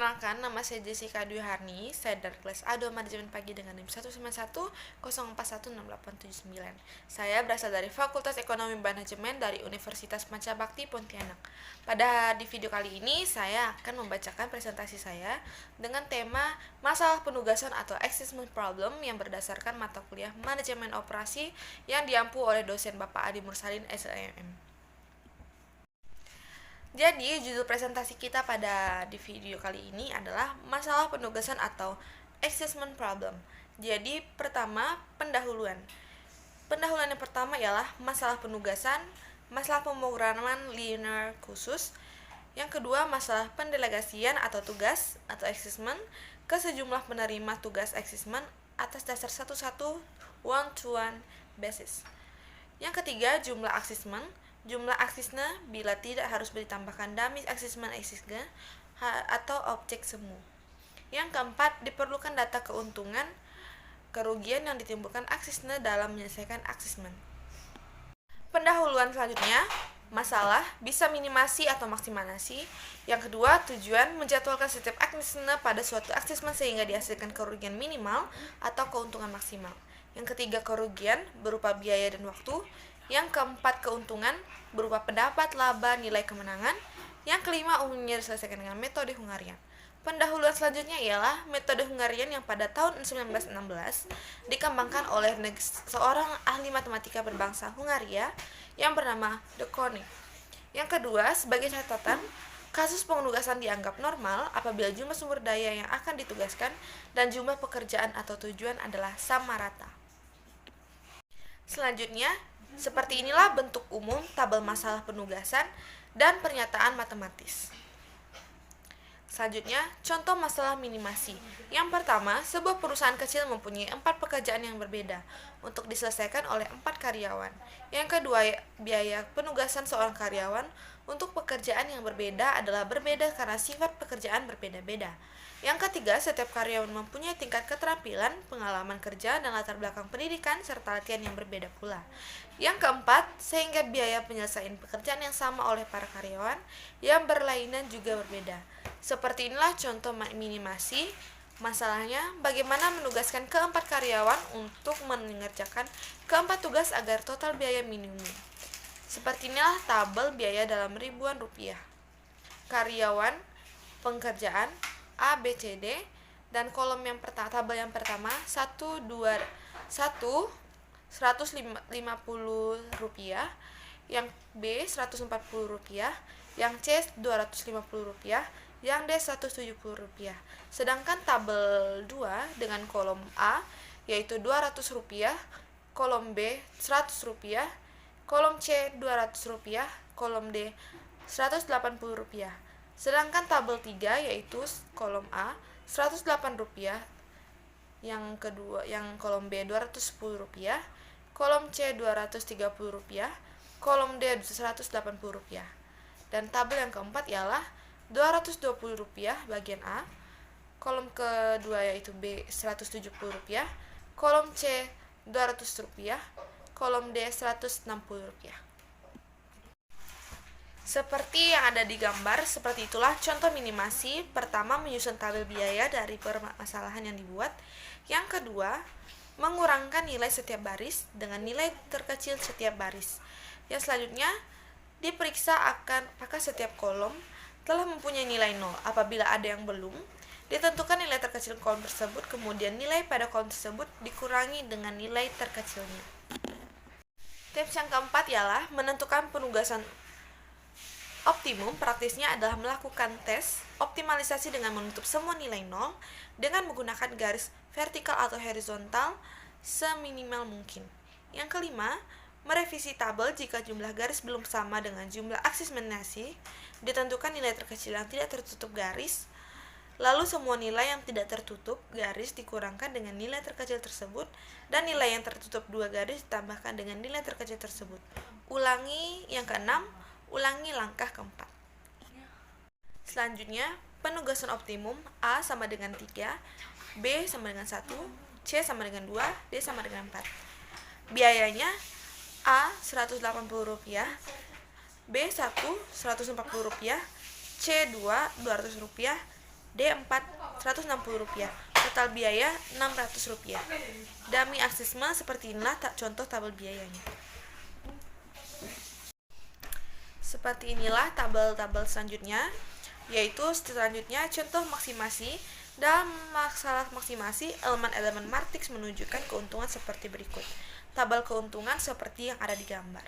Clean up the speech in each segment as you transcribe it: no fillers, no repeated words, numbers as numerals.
Perkenalkan, nama saya Jessica Dwi Harni, saya dari kelas A2 Manajemen Pagi dengan NIM 191041689. Saya berasal dari Fakultas Ekonomi Manajemen dari Universitas Pancabakti Pontianak. Pada di video kali ini, saya akan membacakan presentasi saya dengan tema masalah penugasan atau assessment problem yang berdasarkan mata kuliah Manajemen Operasi yang diampu oleh dosen Bapak Adi Mursalin SLM. Jadi, judul presentasi kita pada di video kali ini adalah masalah penugasan atau assessment problem. Jadi, pertama, pendahuluan. Pendahuluan yang pertama ialah masalah penugasan, masalah pemrograman linear khusus. Yang kedua, masalah pendelegasian atau tugas atau assessment ke sejumlah penerima tugas assessment atas dasar satu-satu one-to-one basis. Yang ketiga, jumlah assessment. Jumlah aksesnya bila tidak harus ditambahkan dummy assessment aksesnya atau objek semu. Yang keempat, diperlukan data keuntungan, kerugian yang ditimbulkan aksesnya dalam menyelesaikan assessment. Pendahuluan selanjutnya, masalah bisa minimasi atau maksimasi. Yang kedua, tujuan menjadwalkan setiap aksesnya pada suatu assessment sehingga dihasilkan kerugian minimal atau keuntungan maksimal. Yang ketiga, kerugian berupa biaya dan waktu. Yang keempat, keuntungan berupa pendapat, laba, nilai kemenangan. Yang kelima, umumnya diselesaikan dengan metode Hungarian. Pendahuluan selanjutnya ialah metode Hungarian yang pada tahun 1916 dikembangkan oleh seorang ahli matematika berbangsa Hungaria yang bernama De Koning. Yang kedua, sebagai catatan, kasus penugasan dianggap normal apabila jumlah sumber daya yang akan ditugaskan dan jumlah pekerjaan atau tujuan adalah sama rata. Selanjutnya, seperti inilah bentuk umum tabel masalah penugasan dan pernyataan matematis. Selanjutnya, contoh masalah minimasi. Yang pertama, sebuah perusahaan kecil mempunyai 4 pekerjaan yang berbeda untuk diselesaikan oleh 4 karyawan. Yang kedua, biaya penugasan seorang karyawan untuk pekerjaan yang berbeda adalah berbeda karena sifat pekerjaan berbeda-beda. Yang ketiga, setiap karyawan mempunyai tingkat keterampilan, pengalaman kerja, dan latar belakang pendidikan, serta latihan yang berbeda pula. Yang keempat, sehingga biaya penyelesaian pekerjaan yang sama oleh para karyawan yang berlainan juga berbeda. Seperti inilah contoh minimasi. Masalahnya, bagaimana menugaskan keempat karyawan untuk mengerjakan keempat tugas agar total biaya minimum. Seperti inilah tabel biaya dalam ribuan rupiah. Karyawan, pekerjaan, A, B, C, D, dan kolom yang pertama, tabel yang pertama 1, 2, 1, 150 rupiah, yang B 140 rupiah, yang C 250 rupiah, yang D 170 rupiah. Sedangkan tabel 2 dengan kolom A yaitu 200 rupiah, kolom B 100 rupiah, kolom C 200 rupiah, kolom D 180 rupiah. Sedangkan tabel 3 yaitu kolom A 108 rupiah, yang kedua yang kolom B 210 rupiah, kolom C 230 rupiah, kolom D 180 rupiah. Dan tabel yang keempat ialah 220 rupiah bagian A, kolom kedua yaitu B 170 rupiah, kolom C 200 rupiah, kolom D 160 rupiah. Seperti yang ada di gambar, seperti itulah contoh minimasi. Pertama, menyusun tabel biaya dari permasalahan yang dibuat. Yang kedua, mengurangkan nilai setiap baris dengan nilai terkecil setiap baris. Yang selanjutnya, diperiksa apakah setiap kolom telah mempunyai nilai 0. Apabila ada yang belum, ditentukan nilai terkecil kolom tersebut, kemudian nilai pada kolom tersebut dikurangi dengan nilai terkecilnya. Tips yang keempat ialah menentukan penugasan optimum. Praktisnya adalah melakukan tes optimalisasi dengan menutup semua nilai 0 dengan menggunakan garis vertikal atau horizontal seminimal mungkin. Yang kelima, merevisi tabel jika jumlah garis belum sama dengan jumlah aksesmenasi, ditentukan nilai terkecil yang tidak tertutup garis, lalu semua nilai yang tidak tertutup garis dikurangkan dengan nilai terkecil tersebut, dan nilai yang tertutup dua garis ditambahkan dengan nilai terkecil tersebut. Ulangi yang keenam, ulangi langkah keempat. Selanjutnya, penugasan optimum. A sama dengan 3, B sama dengan 1, C sama dengan 2, D sama dengan 4. Biayanya A 180 rupiah, B 1 140 rupiah, C 2 200 rupiah, D4 Rp160, total biaya Rp600. Dummy aksesme seperti inilah contoh tabel biayanya. Seperti inilah tabel-tabel selanjutnya, yaitu selanjutnya contoh maksimasi. Dalam masalah maksimasi, elemen-elemen matriks menunjukkan keuntungan seperti berikut. Tabel keuntungan seperti yang ada di gambar.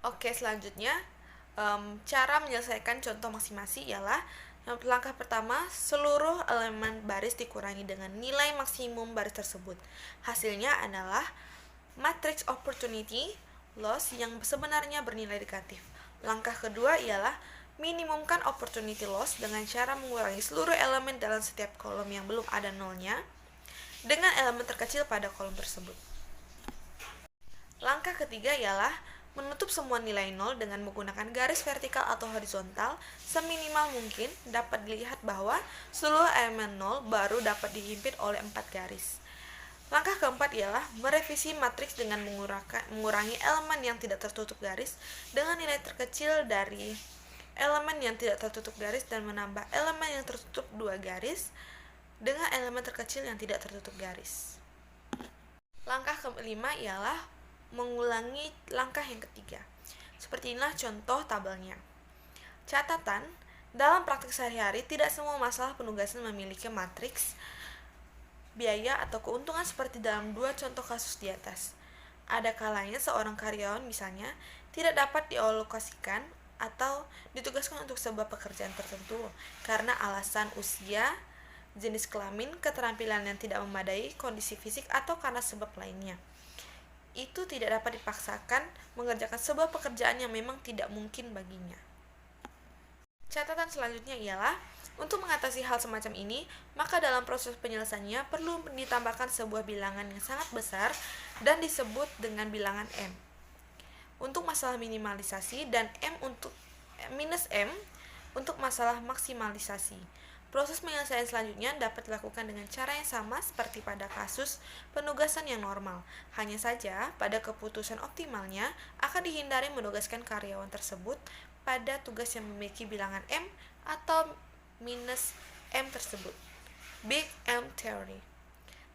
Oke, selanjutnya cara menyelesaikan contoh maksimasi ialah langkah pertama, seluruh elemen baris dikurangi dengan nilai maksimum baris tersebut. Hasilnya adalah matriks opportunity loss yang sebenarnya bernilai negatif. Langkah kedua ialah minimumkan opportunity loss dengan cara mengurangi seluruh elemen dalam setiap kolom yang belum ada nolnya dengan elemen terkecil pada kolom tersebut. Langkah ketiga ialah menutup semua nilai nol dengan menggunakan garis vertikal atau horizontal seminimal mungkin. Dapat dilihat bahwa seluruh elemen nol baru dapat dihimpit oleh 4 garis. Langkah keempat ialah merevisi matriks dengan mengurangi elemen yang tidak tertutup garis dengan nilai terkecil dari elemen yang tidak tertutup garis dan menambah elemen yang tertutup 2 garis dengan elemen terkecil yang tidak tertutup garis. Langkah kelima ialah mengulangi langkah yang ketiga. Seperti inilah contoh tabelnya. Catatan, dalam praktik sehari-hari tidak semua masalah penugasan memiliki matriks biaya atau keuntungan seperti dalam 2 contoh kasus di atas. Ada kalanya seorang karyawan misalnya tidak dapat dialokasikan atau ditugaskan untuk sebuah pekerjaan tertentu karena alasan usia, jenis kelamin, keterampilan yang tidak memadai, kondisi fisik, atau karena sebab lainnya. Itu tidak dapat dipaksakan mengerjakan sebuah pekerjaan yang memang tidak mungkin baginya. Catatan selanjutnya ialah, untuk mengatasi hal semacam ini, maka dalam proses penyelesaiannya perlu ditambahkan sebuah bilangan yang sangat besar dan disebut dengan bilangan M untuk masalah minimalisasi dan minus M untuk masalah maksimalisasi. Proses penyelesaian selanjutnya dapat dilakukan dengan cara yang sama seperti pada kasus penugasan yang normal. Hanya saja, pada keputusan optimalnya akan dihindari menugaskan karyawan tersebut pada tugas yang memiliki bilangan M atau minus M tersebut. Big M Theory.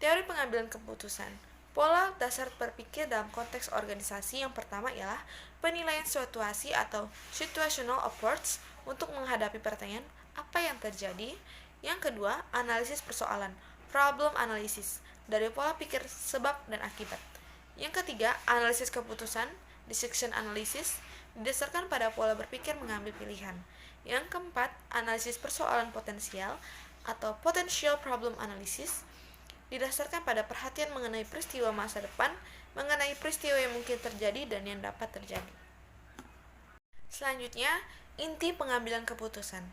Teori pengambilan keputusan. Pola dasar berpikir dalam konteks organisasi yang pertama ialah penilaian situasi atau situational approach untuk menghadapi pertanyaan apa yang terjadi. Yang kedua, analisis persoalan, problem analysis, dari pola pikir sebab dan akibat. Yang ketiga, analisis keputusan, decision analysis, didasarkan pada pola berpikir mengambil pilihan. Yang keempat, analisis persoalan potensial atau potential problem analysis, didasarkan pada perhatian mengenai peristiwa masa depan, mengenai peristiwa yang mungkin terjadi dan yang dapat terjadi. Selanjutnya, inti pengambilan keputusan.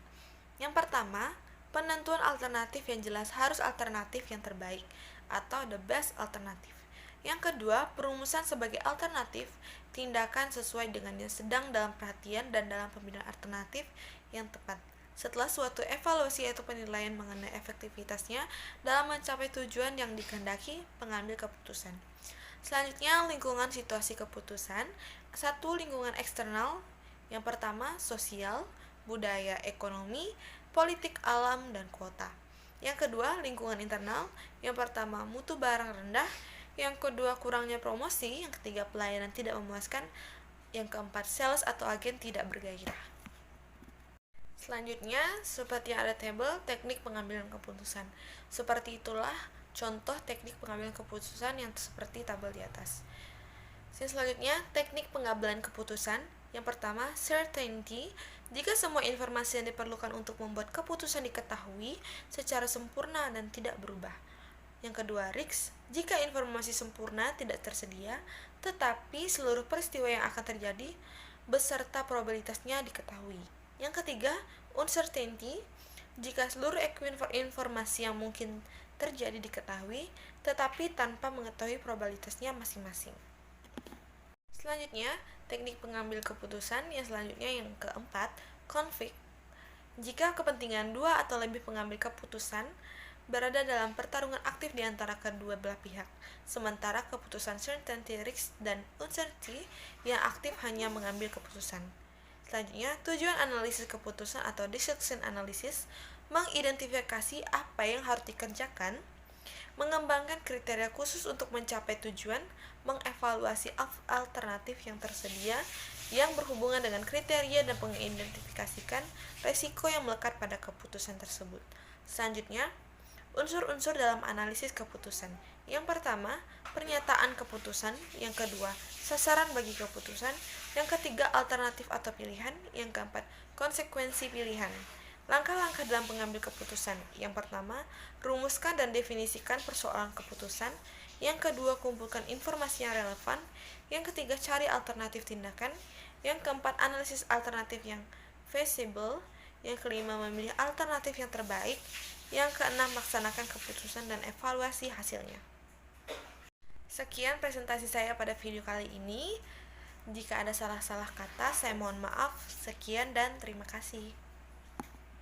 Yang pertama, penentuan alternatif yang jelas harus alternatif yang terbaik atau the best alternative. Yang kedua, perumusan sebagai alternatif tindakan sesuai dengan yang sedang dalam perhatian dan dalam pemilihan alternatif yang tepat. Setelah suatu evaluasi atau penilaian mengenai efektivitasnya dalam mencapai tujuan yang dikehendaki pengambil keputusan. Selanjutnya, lingkungan situasi keputusan. 1. Lingkungan eksternal. Yang pertama, sosial, budaya, ekonomi, politik, alam, dan kuota. Yang kedua, lingkungan internal. Yang pertama, mutu barang rendah. Yang kedua, kurangnya promosi. Yang ketiga, pelayanan tidak memuaskan. Yang keempat, sales atau agen tidak bergairah. Selanjutnya, seperti yang ada tabel, teknik pengambilan keputusan. Seperti itulah contoh teknik pengambilan keputusan yang seperti tabel di atas. Selanjutnya, teknik pengambilan keputusan. Yang pertama, certainty. Jika semua informasi yang diperlukan untuk membuat keputusan diketahui secara sempurna dan tidak berubah. Yang kedua, risk. Jika informasi sempurna tidak tersedia, tetapi seluruh peristiwa yang akan terjadi beserta probabilitasnya diketahui. Yang ketiga, uncertainty. Jika seluruh informasi yang mungkin terjadi diketahui, tetapi tanpa mengetahui probabilitasnya masing-masing. Selanjutnya, teknik pengambil keputusan yang selanjutnya yang keempat, conflict. Jika kepentingan dua atau lebih pengambil keputusan berada dalam pertarungan aktif di antara kedua belah pihak, sementara keputusan certainty, risk, dan uncertainty yang aktif hanya mengambil keputusan. Selanjutnya, tujuan analisis keputusan atau decision analysis mengidentifikasi apa yang harus dikerjakan, mengembangkan kriteria khusus untuk mencapai tujuan, mengevaluasi alternatif yang tersedia yang berhubungan dengan kriteria dan mengidentifikasikan resiko yang melekat pada keputusan tersebut. Selanjutnya, unsur-unsur dalam analisis keputusan. Yang pertama, pernyataan keputusan. Yang kedua, sasaran bagi keputusan. Yang ketiga, alternatif atau pilihan. Yang keempat, konsekuensi pilihan. Langkah-langkah dalam pengambil keputusan. Yang pertama, rumuskan dan definisikan persoalan keputusan. Yang kedua, kumpulkan informasi yang relevan. Yang ketiga, cari alternatif tindakan. Yang keempat, analisis alternatif yang feasible. Yang kelima, memilih alternatif yang terbaik. Yang keenam, laksanakan keputusan dan evaluasi hasilnya. Sekian presentasi saya pada video kali ini. Jika ada salah-salah kata, saya mohon maaf. Sekian dan terima kasih.